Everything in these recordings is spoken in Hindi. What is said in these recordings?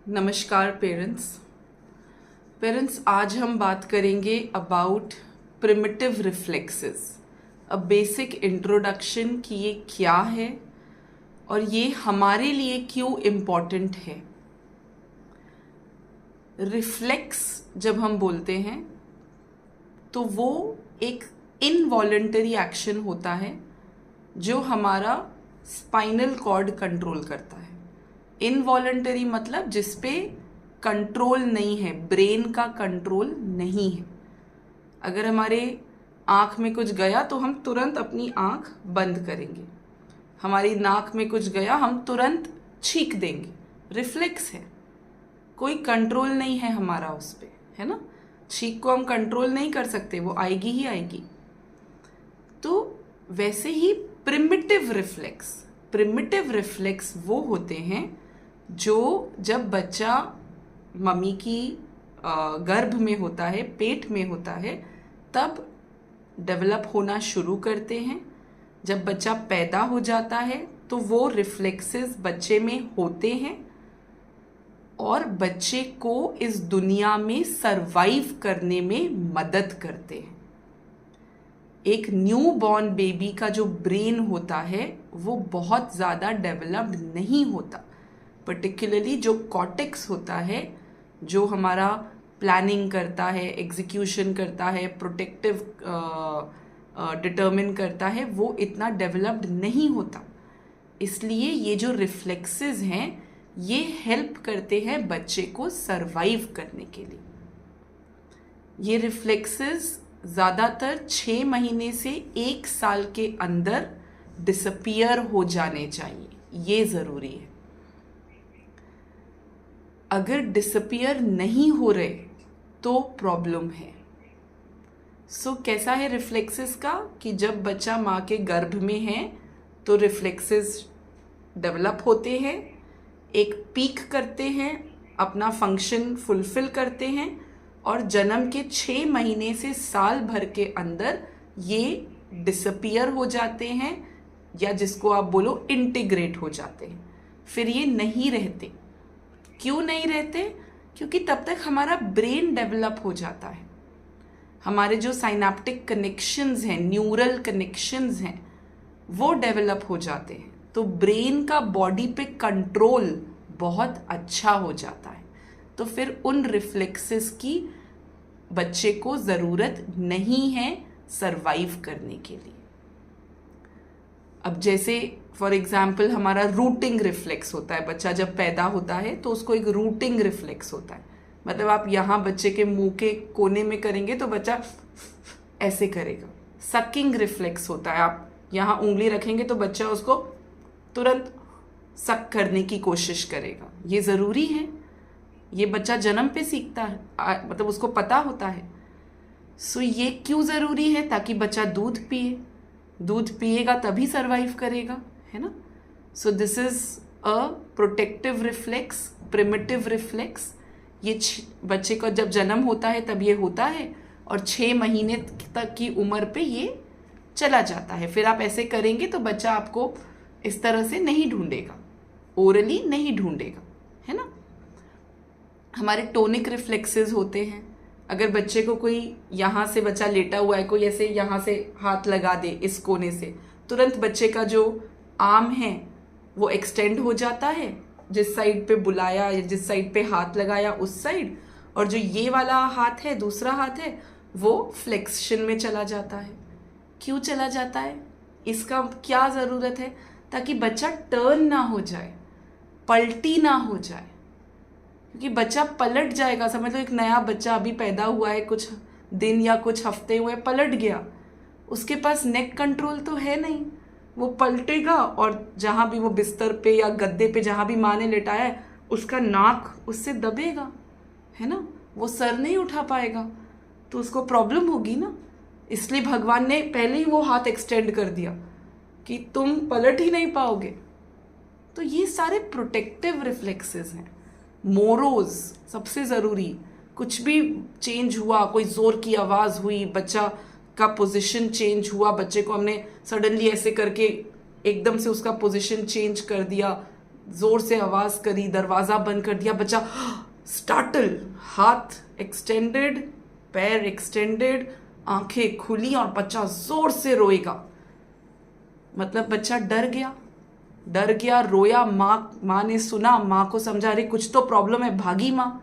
नमस्कार पेरेंट्स आज हम बात करेंगे about primitive reflexes, a basic introduction कि ये क्या है और ये हमारे लिए क्यों इम्पॉर्टेंट है। रिफ्लेक्स जब हम बोलते हैं तो वो एक इनवॉलंटरी एक्शन होता है जो हमारा स्पाइनल कॉर्ड कंट्रोल करता है। इनवॉलंटरी मतलब जिस पे कंट्रोल नहीं है, ब्रेन का कंट्रोल नहीं है। अगर हमारे आँख में कुछ गया तो हम तुरंत अपनी आँख बंद करेंगे, हमारी नाक में कुछ गया हम तुरंत छींक देंगे। रिफ्लेक्स है, कोई कंट्रोल नहीं है हमारा उस पे, है ना। छींक को हम कंट्रोल नहीं कर सकते, वो आएगी ही आएगी। तो वैसे ही प्रिमिटिव रिफ्लेक्स वो होते हैं जो जब बच्चा मम्मी की गर्भ में होता है, पेट में होता है, तब डेवलप होना शुरू करते हैं। जब बच्चा पैदा हो जाता है तो वो रिफ्लेक्सेस बच्चे में होते हैं और बच्चे को इस दुनिया में सरवाइव करने में मदद करते हैं। एक न्यू बॉर्न बेबी का जो ब्रेन होता है वो बहुत ज़्यादा डेवलप्ड नहीं होता। पर्टिकुलरली जो कॉर्टेक्स होता है, जो हमारा प्लानिंग करता है, एग्जीक्यूशन करता है, प्रोटेक्टिव डिटर्मिन करता है, वो इतना डेवलप्ड नहीं होता। इसलिए ये जो रिफ्लेक्सेस हैं ये हेल्प करते हैं बच्चे को सरवाइव करने के लिए। ये रिफ्लेक्सेस ज़्यादातर 6 महीने से 1 साल के अंदर डिसअपियर हो जाने चाहिए, ये ज़रूरी है। अगर डिसअपियर नहीं हो रहे तो प्रॉब्लम है। कैसा है रिफ्लेक्सेस का कि जब बच्चा माँ के गर्भ में है तो रिफ्लेक्सेस डेवलप होते हैं, एक पीक करते हैं, अपना फंक्शन फुलफिल करते हैं और जन्म के 6 महीने से साल भर के अंदर ये डिसअपियर हो जाते हैं, या जिसको आप बोलो इंटीग्रेट हो जाते हैं। फिर ये नहीं रहते। क्यों नहीं रहते? क्योंकि तब तक हमारा ब्रेन डेवलप हो जाता है, हमारे जो साइनेप्टिक कनेक्शंस हैं, न्यूरल कनेक्शंस हैं, वो डेवलप हो जाते हैं। तो ब्रेन का बॉडी पे कंट्रोल बहुत अच्छा हो जाता है। तो फिर उन रिफ्लेक्सेस की बच्चे को ज़रूरत नहीं है सरवाइव करने के लिए। अब जैसे फॉर एग्जाम्पल हमारा रूटिंग रिफ्लेक्स होता है, बच्चा जब पैदा होता है तो उसको एक रूटिंग रिफ्लेक्स होता है। मतलब आप यहाँ बच्चे के मुंह के कोने में करेंगे तो बच्चा ऐसे करेगा। सकिंग रिफ्लेक्स होता है, आप यहाँ उंगली रखेंगे तो बच्चा उसको तुरंत सक करने की कोशिश करेगा। ये ज़रूरी है, ये बच्चा जन्म पे सीखता है, मतलब उसको पता होता है। ये क्यों ज़रूरी है? ताकि बच्चा दूध पिएगा तभी सरवाइव करेगा, है ना। This is a protective reflex, primitive reflex. ये बच्चे का जब जन्म होता है तब ये होता है और 6 महीने तक की उम्र पे ये चला जाता है। फिर आप ऐसे करेंगे तो बच्चा आपको इस तरह से नहीं ढूंढेगा, ओरली नहीं ढूंढेगा, है ना। हमारे टोनिक रिफ्लेक्सेस होते हैं। अगर बच्चे को कोई यहाँ से, बच्चा लेटा हुआ है, कोई ऐसे यहाँ से हाथ लगा दे इस कोने से, तुरंत बच्चे का जो आर्म है वो एक्सटेंड हो जाता है, जिस साइड पे बुलाया या जिस साइड पे हाथ लगाया उस साइड, और जो ये वाला हाथ है, दूसरा हाथ है, वो फ्लेक्शन में चला जाता है। क्यों चला जाता है? इसका क्या ज़रूरत है? ताकि बच्चा टर्न ना हो जाए, पलटी ना हो जाए। क्योंकि बच्चा पलट जाएगा, समझ लो एक नया बच्चा अभी पैदा हुआ है, कुछ दिन या कुछ हफ्ते हुए, पलट गया, उसके पास नेक कंट्रोल तो है नहीं, वो पलटेगा और जहाँ भी वो बिस्तर पे या गद्दे पे जहाँ भी माँ ने लेटाया है उसका नाक उससे दबेगा, है ना, वो सर नहीं उठा पाएगा, तो उसको प्रॉब्लम होगी ना। इसलिए भगवान ने पहले ही वो हाथ एक्सटेंड कर दिया कि तुम पलट ही नहीं पाओगे। तो ये सारे प्रोटेक्टिव रिफ्लेक्सेस हैं। मोरोज सबसे ज़रूरी, कुछ भी चेंज हुआ, कोई ज़ोर की आवाज़ हुई, बच्चा का पोजीशन चेंज हुआ, बच्चे को हमने सडनली ऐसे करके एकदम से उसका पोजीशन चेंज कर दिया, जोर से आवाज करी, दरवाजा बंद कर दिया, बच्चा स्टार्टल, हाथ एक्सटेंडेड, पैर एक्सटेंडेड, आंखें खुली और बच्चा जोर से रोएगा, मतलब बच्चा डर गया, रोया, माँ ने सुना, माँ को समझा रही कुछ तो प्रॉब्लम है, भागी माँ।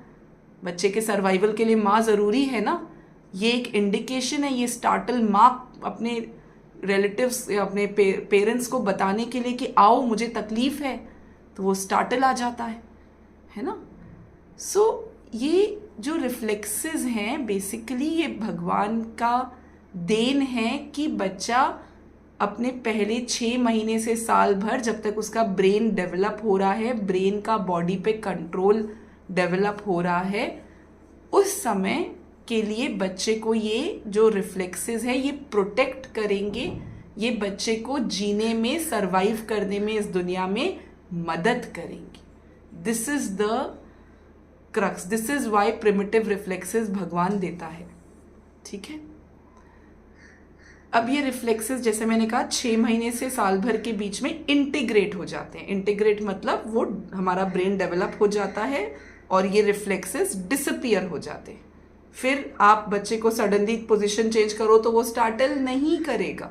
बच्चे के सर्वाइवल के लिए माँ ज़रूरी है ना, ये एक इंडिकेशन है, ये स्टार्टल माँ अपने रिलेटिव्स या अपने पेरेंट्स को बताने के लिए कि आओ मुझे तकलीफ है, तो वो स्टार्टल आ जाता है ना। सो ये जो रिफ्लेक्सेस हैं बेसिकली ये भगवान का देन है कि बच्चा अपने पहले 6 महीने से साल भर, जब तक उसका ब्रेन डेवलप हो रहा है, ब्रेन का बॉडी पे कंट्रोल डेवलप हो रहा है, उस समय के लिए बच्चे को ये जो रिफ्लेक्सेस है ये प्रोटेक्ट करेंगे, ये बच्चे को जीने में, सरवाइव करने में इस दुनिया में मदद करेंगे। This is the crux, this is why primitive reflexes भगवान देता है। ठीक है, अब ये रिफ्लेक्सेस जैसे मैंने कहा 6 महीने से साल भर के बीच में इंटीग्रेट हो जाते हैं। इंटीग्रेट मतलब वो हमारा ब्रेन डेवलप हो जाता है और ये रिफ्लेक्सेस डिसअपियर हो जाते हैं। फिर आप बच्चे को सडनली पोजीशन चेंज करो तो वो स्टार्टल नहीं करेगा,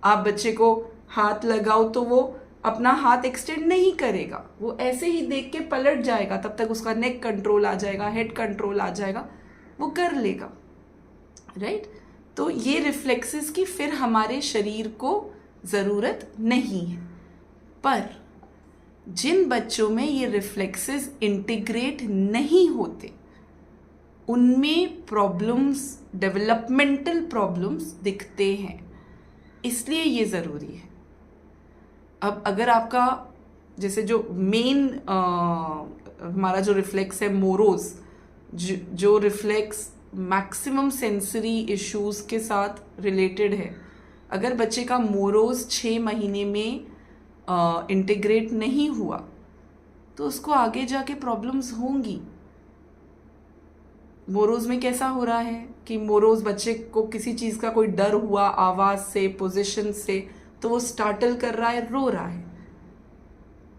आप बच्चे को हाथ लगाओ तो वो अपना हाथ एक्सटेंड नहीं करेगा, वो ऐसे ही देख के पलट जाएगा, तब तक उसका नेक कंट्रोल आ जाएगा, हेड कंट्रोल आ जाएगा, वो कर लेगा, राइट। तो ये रिफ्लेक्सेस की फिर हमारे शरीर को ज़रूरत नहीं है। पर जिन बच्चों में ये रिफ्लेक्सेस इंटीग्रेट नहीं होते उनमें प्रॉब्लम्स, डेवलपमेंटल प्रॉब्लम्स दिखते हैं, इसलिए ये ज़रूरी है। अब अगर आपका जैसे जो मेन हमारा जो रिफ्लेक्स है मोरोज, जो रिफ्लेक्स मैक्सिमम सेंसरी इश्यूज के साथ रिलेटेड है, अगर बच्चे का मोरोज 6 महीने में इंटीग्रेट नहीं हुआ तो उसको आगे जाके प्रॉब्लम्स होंगी। मोरोज में कैसा हो रहा है कि मोरोज बच्चे को किसी चीज़ का कोई डर हुआ, आवाज़ से, पोजीशन से, तो वो स्टार्टल कर रहा है, रो रहा है,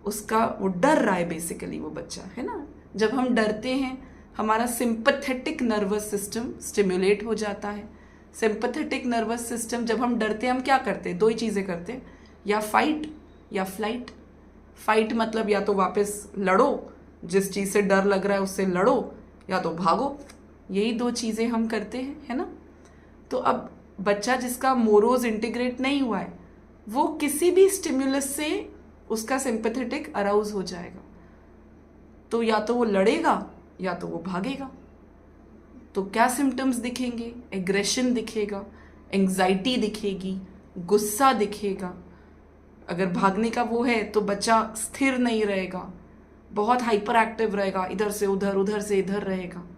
उसका वो डर रहा है बेसिकली वो बच्चा, है ना। जब हम डरते हैं हमारा सिंपैथेटिक नर्वस सिस्टम स्टिमुलेट हो जाता है। सिंपैथेटिक नर्वस सिस्टम, जब हम डरते हैं हम क्या करते हैं, 2 ही चीज़ें करते हैं, या फाइट या फ्लाइट। फाइट मतलब या तो वापस लड़ो, जिस चीज़ से डर लग रहा है उससे लड़ो, या तो भागो, यही 2 चीज़ें हम करते हैं, है ना। तो अब बच्चा जिसका मोरोज इंटीग्रेट नहीं हुआ है वो किसी भी स्टिमुलस से उसका सिंपैथेटिक अराउज हो जाएगा, तो या तो वो लड़ेगा या तो वो भागेगा। तो क्या सिम्टम्स दिखेंगे, एग्रेशन दिखेगा, एंग्जाइटी दिखेगी, गुस्सा दिखेगा। अगर भागने का वो है तो बच्चा स्थिर नहीं रहेगा, बहुत हाइपर एक्टिव रहेगा, इधर से उधर, उधर से इधर रहेगा।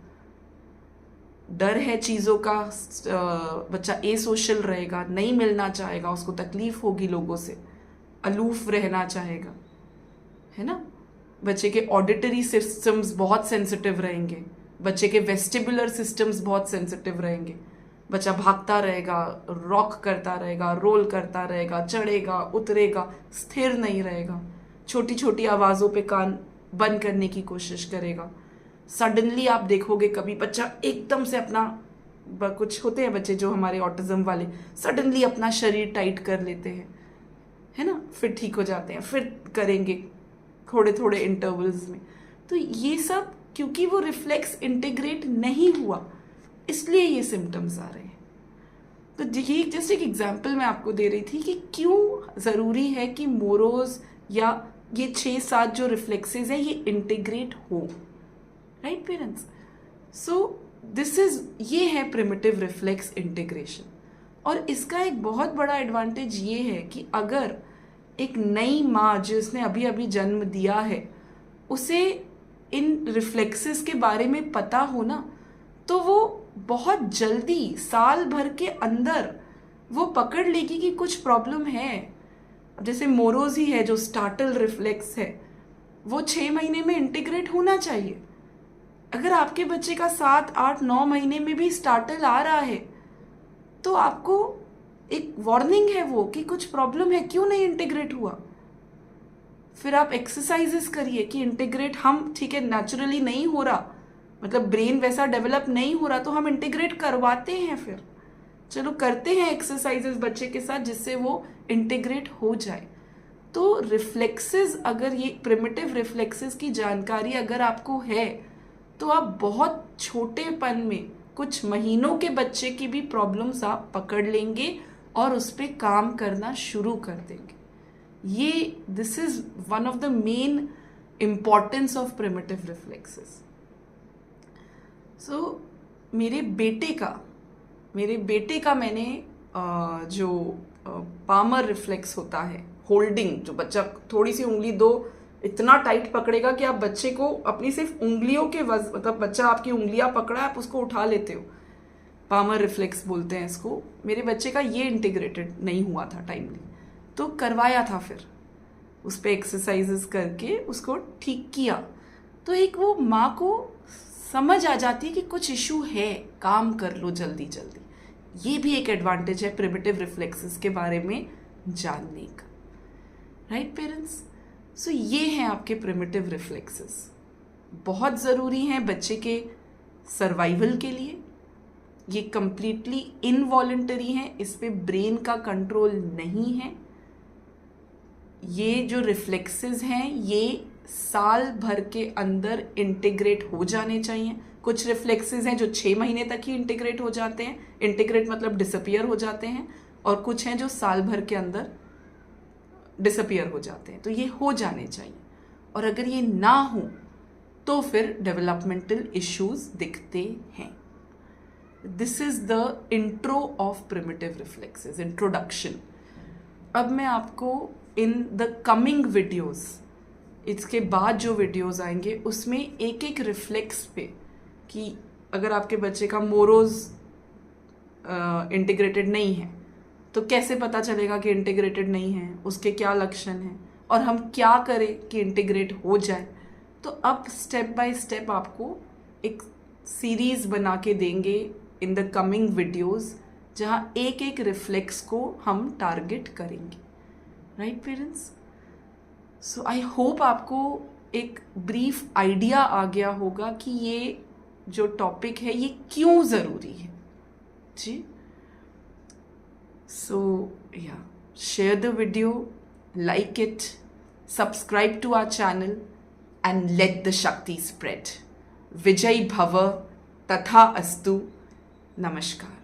डर है चीज़ों का, बच्चा ए सोशल रहेगा, नहीं मिलना चाहेगा, उसको तकलीफ होगी लोगों से, अलूफ रहना चाहेगा, है ना। बच्चे के ऑडिटरी सिस्टम्स बहुत सेंसिटिव रहेंगे, बच्चे के वेस्टिबुलर सिस्टम्स बहुत सेंसिटिव रहेंगे। बच्चा भागता रहेगा, रॉक करता रहेगा, रोल करता रहेगा, चढ़ेगा उतरेगा, स्थिर नहीं रहेगा, छोटी छोटी आवाज़ों पे कान बंद करने की कोशिश करेगा। सडनली आप देखोगे कभी बच्चा एकदम से अपना, कुछ होते हैं बच्चे जो हमारे ऑटिज्म वाले, सडनली अपना शरीर टाइट कर लेते हैं, है ना, फिर ठीक हो जाते हैं, फिर करेंगे थोड़े थोड़े इंटरवल्स में। तो ये सब क्योंकि वो रिफ्लेक्स इंटीग्रेट नहीं हुआ इसलिए ये सिम्टम्स आ रहे हैं। तो ये जस्ट एक एग्जांपल मैं आपको दे रही थी कि क्यों ज़रूरी है कि मोरोज या ये 6-7 जो रिफ्लेक्सेस है ये इंटीग्रेट हो, right parents. So this is, ये है प्रिमिटिव रिफ्लेक्स इंटीग्रेशन। और इसका एक बहुत बड़ा एडवांटेज ये है कि अगर एक नई माँ जिसने अभी अभी जन्म दिया है उसे इन रिफ्लेक्सेस के बारे में पता हो ना, तो वो बहुत जल्दी साल भर के अंदर वो पकड़ लेगी कि कुछ प्रॉब्लम है। जैसे मोरोज ही है जो स्टार्टल रिफ्लेक्स है, वो 6 महीने में इंटीग्रेट होना चाहिए। अगर आपके बच्चे का 7, 8, 9 महीने में भी स्टार्टल आ रहा है तो आपको एक वार्निंग है वो कि कुछ प्रॉब्लम है, क्यों नहीं इंटीग्रेट हुआ। फिर आप एक्सरसाइजेस करिए कि इंटीग्रेट हम, ठीक है नेचुरली नहीं हो रहा, मतलब ब्रेन वैसा डेवलप नहीं हो रहा, तो हम इंटीग्रेट करवाते हैं, फिर चलो करते हैं एक्सरसाइजेस बच्चे के साथ जिससे वो इंटीग्रेट हो जाए। तो रिफ्लेक्सेस, अगर ये प्रिमिटिव रिफ्लेक्सेस की जानकारी अगर आपको है तो आप बहुत छोटेपन में कुछ महीनों के बच्चे की भी प्रॉब्लम्स आप पकड़ लेंगे और उस पर काम करना शुरू कर देंगे। ये this is one of the main importance of primitive reflexes. So मेरे बेटे का मैंने जो पामर रिफ्लेक्स होता है, होल्डिंग, जो बच्चा थोड़ी सी उंगली दो इतना टाइट पकड़ेगा कि आप बच्चे को अपनी सिर्फ उंगलियों के मतलब बच्चा आपकी उंगलियां पकड़ा, आप उसको उठा लेते हो, पामर रिफ्लेक्स बोलते हैं इसको। मेरे बच्चे का ये इंटीग्रेटेड नहीं हुआ था टाइमली, तो करवाया था, फिर उस पर एक्सरसाइजेस करके उसको ठीक किया। तो एक वो माँ को समझ आ जाती है कि कुछ इशू है, काम कर लो जल्दी जल्दी। ये भी एक एडवांटेज है प्रिमिटिव रिफ्लेक्सेस के बारे में जानने का, राइट पेरेंट्स? सो ये हैं आपके प्रिमिटिव रिफ्लेक्सेस, बहुत ज़रूरी हैं बच्चे के सर्वाइवल के लिए। ये कंप्लीटली इनवॉलेंटरी हैं, इस पे ब्रेन का कंट्रोल नहीं है। ये जो रिफ्लेक्सेस हैं ये साल भर के अंदर इंटीग्रेट हो जाने चाहिए। कुछ रिफ्लेक्सेस हैं जो 6 महीने तक ही इंटीग्रेट हो जाते हैं, इंटीग्रेट मतलब डिसअपियर हो जाते हैं, और कुछ हैं जो साल भर के अंदर डिसअपियर हो जाते हैं। तो ये हो जाने चाहिए, और अगर ये ना हो तो फिर डेवलपमेंटल इश्यूज दिखते हैं। This is the intro of primitive reflexes, introduction. अब मैं आपको इन द कमिंग वीडियोस, इसके बाद जो वीडियोस आएंगे उसमें एक एक रिफ्लेक्स पे, कि अगर आपके बच्चे का मोरोज इंटीग्रेटेड नहीं है तो कैसे पता चलेगा कि इंटीग्रेटेड नहीं है, उसके क्या लक्षण हैं, और हम क्या करें कि इंटीग्रेट हो जाए। तो अब स्टेप बाय स्टेप आपको एक सीरीज बना के देंगे इन द कमिंग वीडियोस, जहाँ एक एक रिफ्लेक्स को हम टारगेट करेंगे, right parents? So I hope आपको एक ब्रीफ आइडिया आ गया होगा कि ये जो टॉपिक है ये क्यों ज़रूरी है जी। सो या share the video, like it, subscribe to our channel and let the Shakti spread. Vijay Bhava Tatha Astu. Namaskar.